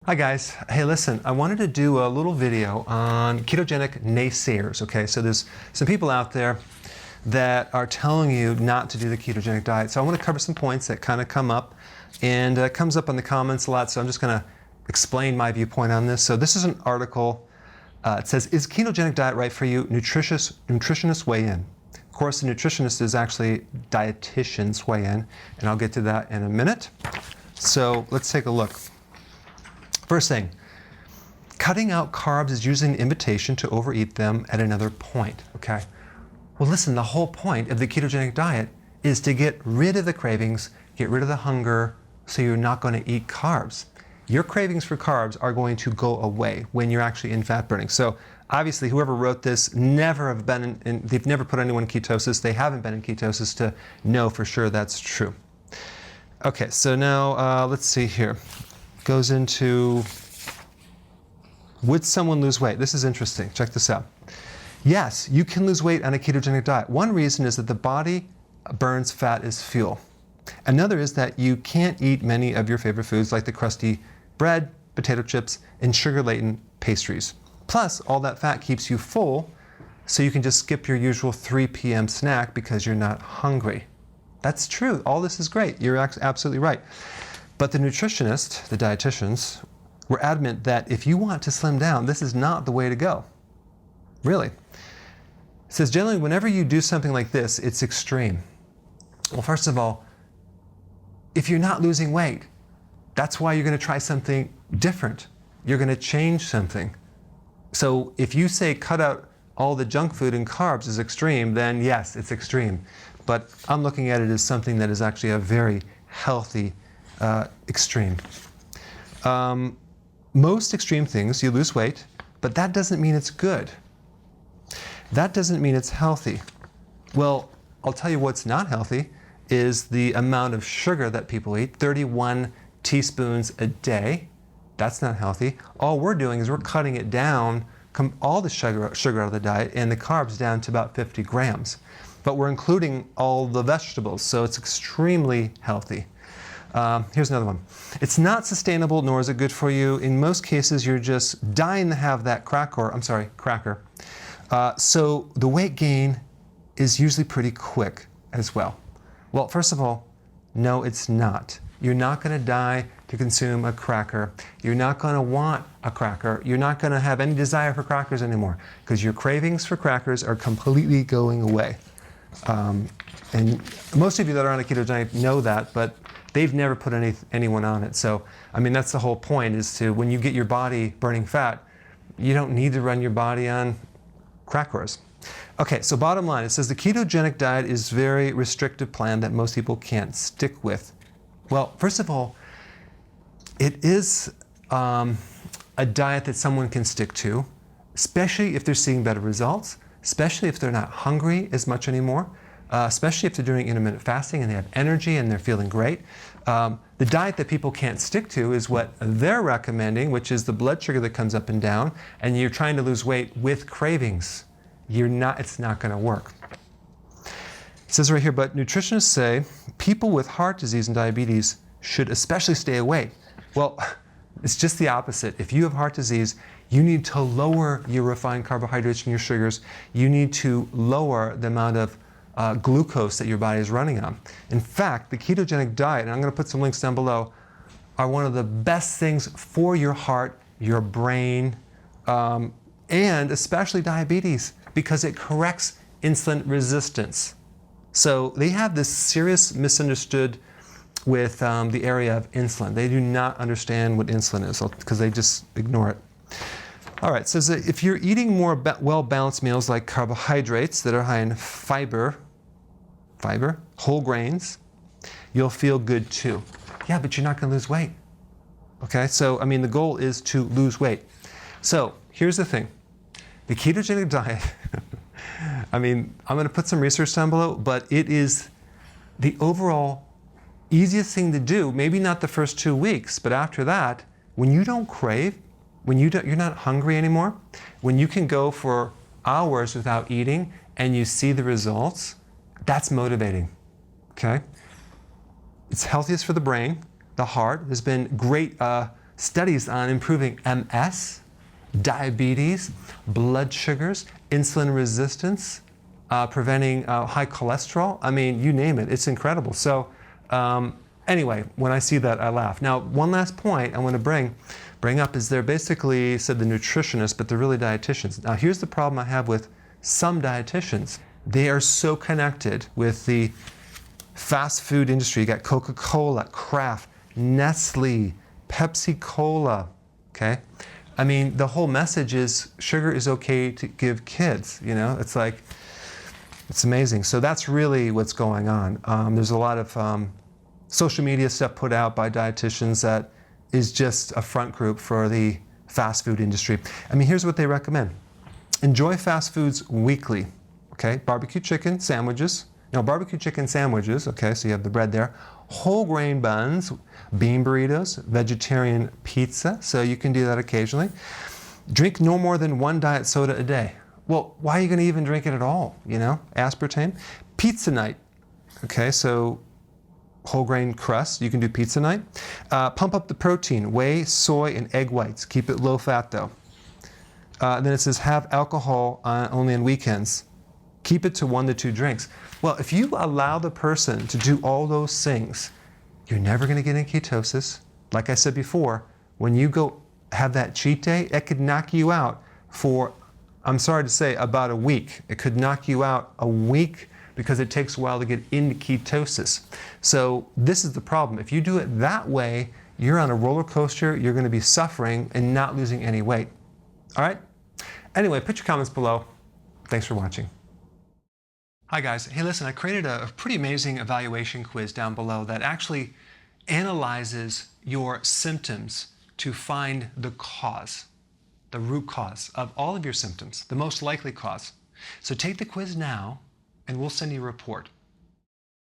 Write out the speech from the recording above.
Hi guys. Hey, listen, I wanted to do a little video on ketogenic naysayers, okay? So there's some people out there that are telling you not to do the ketogenic diet. So I want to cover some points that kind of come up, and it comes up in the comments a lot, so I'm just going to explain my viewpoint on this. So this is an article. It says, is ketogenic diet right for you? Nutritionists weigh in. Of course, the nutritionist is actually dietitians weigh in, and I'll get to that in a minute. So let's take a look. First thing, cutting out carbs is usually an invitation to overeat them at another point, okay? Well, listen, the whole point of the ketogenic diet is to get rid of the cravings, get rid of the hunger, so you're not going to eat carbs. Your cravings for carbs are going to go away when you're actually in fat burning. So obviously, whoever wrote this they've never put anyone in ketosis. They haven't been in ketosis to know for sure that's true. Okay, so now let's see here. Goes into, would someone lose weight? This is interesting. Check this out. Yes, you can lose weight on a ketogenic diet. One reason is that the body burns fat as fuel. Another is that you can't eat many of your favorite foods like the crusty bread, potato chips, and sugar-laden pastries. Plus, all that fat keeps you full, so you can just skip your usual 3 p.m. snack because you're not hungry. That's true. All this is great. You're absolutely right. But the nutritionists, the dietitians, were adamant that if you want to slim down, this is not the way to go. Really. It says generally whenever you do something like this, it's extreme. Well, first of all, if you're not losing weight, that's why you're going to try something different. You're going to change something. So if you say cut out all the junk food and carbs is extreme, then yes, it's extreme. But I'm looking at it as something that is actually a very healthy extreme. Most extreme things, you lose weight, but that doesn't mean it's good. That doesn't mean it's healthy. Well, I'll tell you what's not healthy is the amount of sugar that people eat, 31 teaspoons a day. That's not healthy. All we're doing is we're cutting it down, all the sugar out of the diet and the carbs down to about 50 grams. But we're including all the vegetables, so it's extremely healthy. Here's another one. It's not sustainable, nor is it good for you. In most cases, you're just dying to have that cracker. So the weight gain is usually pretty quick as well. Well, first of all, no, it's not. You're not going to die to consume a cracker. You're not going to want a cracker. You're not going to have any desire for crackers anymore because your cravings for crackers are completely going away. And most of you that are on a ketogenic know that, but they've never put anyone on it. So, I mean, that's the whole point, is to, when you get your body burning fat, you don't need to run your body on crackers. Okay, so bottom line, it says the ketogenic diet is a very restrictive plan that most people can't stick with. Well, first of all, it is a diet that someone can stick to, especially if they're seeing better results, especially if they're not hungry as much anymore. Especially if they're doing intermittent fasting and they have energy and they're feeling great. The diet that people can't stick to is what they're recommending, which is the blood sugar that comes up and down, and you're trying to lose weight with cravings. It's not going to work. It says right here, but nutritionists say people with heart disease and diabetes should especially stay away. Well, it's just the opposite. If you have heart disease, you need to lower your refined carbohydrates and your sugars. You need to lower the amount of glucose that your body is running on. In fact, the ketogenic diet, and I'm going to put some links down below, are one of the best things for your heart, your brain, and especially diabetes, because it corrects insulin resistance. So they have this serious misunderstood with the area of insulin. They do not understand what insulin is because they just ignore it. All right, so if you're eating more well-balanced meals like carbohydrates that are high in fiber, whole grains, you'll feel good too. Yeah, but you're not going to lose weight. Okay, so I mean, the goal is to lose weight. So here's the thing. The ketogenic diet, I mean, I'm going to put some research down below, but it is the overall easiest thing to do, maybe not the first 2 weeks, but after that, when you don't crave, when you're not hungry anymore, when you can go for hours without eating and you see the results, that's motivating, okay? It's healthiest for the brain, the heart. There's been great studies on improving MS, diabetes, blood sugars, insulin resistance, preventing high cholesterol. I mean, you name it, it's incredible. So anyway, when I see that, I laugh. Now, one last point I want to bring up is they're basically said the nutritionists, but they're really dietitians. Now, here's the problem I have with some dietitians. They are so connected with the fast food industry. You got Coca-Cola, Kraft, Nestle, Pepsi-Cola, okay? I mean, the whole message is sugar is okay to give kids, you know? It's like, it's amazing. So that's really what's going on. There's a lot of social media stuff put out by dietitians that is just a front group for the fast food industry. I mean, here's what they recommend. Enjoy fast foods weekly, okay? Barbecue chicken sandwiches. Now, barbecue chicken sandwiches, okay, so you have the bread there. Whole grain buns, bean burritos, vegetarian pizza, so you can do that occasionally. Drink no more than 1 diet soda a day. Well, why are you going to even drink it at all, you know? Aspartame. Pizza night, okay, so whole grain crust, you can do pizza night. Pump up the protein, whey, soy, and egg whites. Keep it low fat though. Then it says have alcohol only on weekends. Keep it to 1 to 2 drinks. Well, if you allow the person to do all those things, you're never going to get in ketosis. Like I said before, when you go have that cheat day, it could knock you out for, I'm sorry to say, about a week. It could knock you out a week because it takes a while to get into ketosis. So this is the problem. If you do it that way, you're on a roller coaster, you're going to be suffering and not losing any weight. All right? Anyway, put your comments below. Thanks for watching. Hi guys. Hey, listen, I created a pretty amazing evaluation quiz down below that actually analyzes your symptoms to find the cause, the root cause of all of your symptoms, the most likely cause. So take the quiz now and we'll send you a report.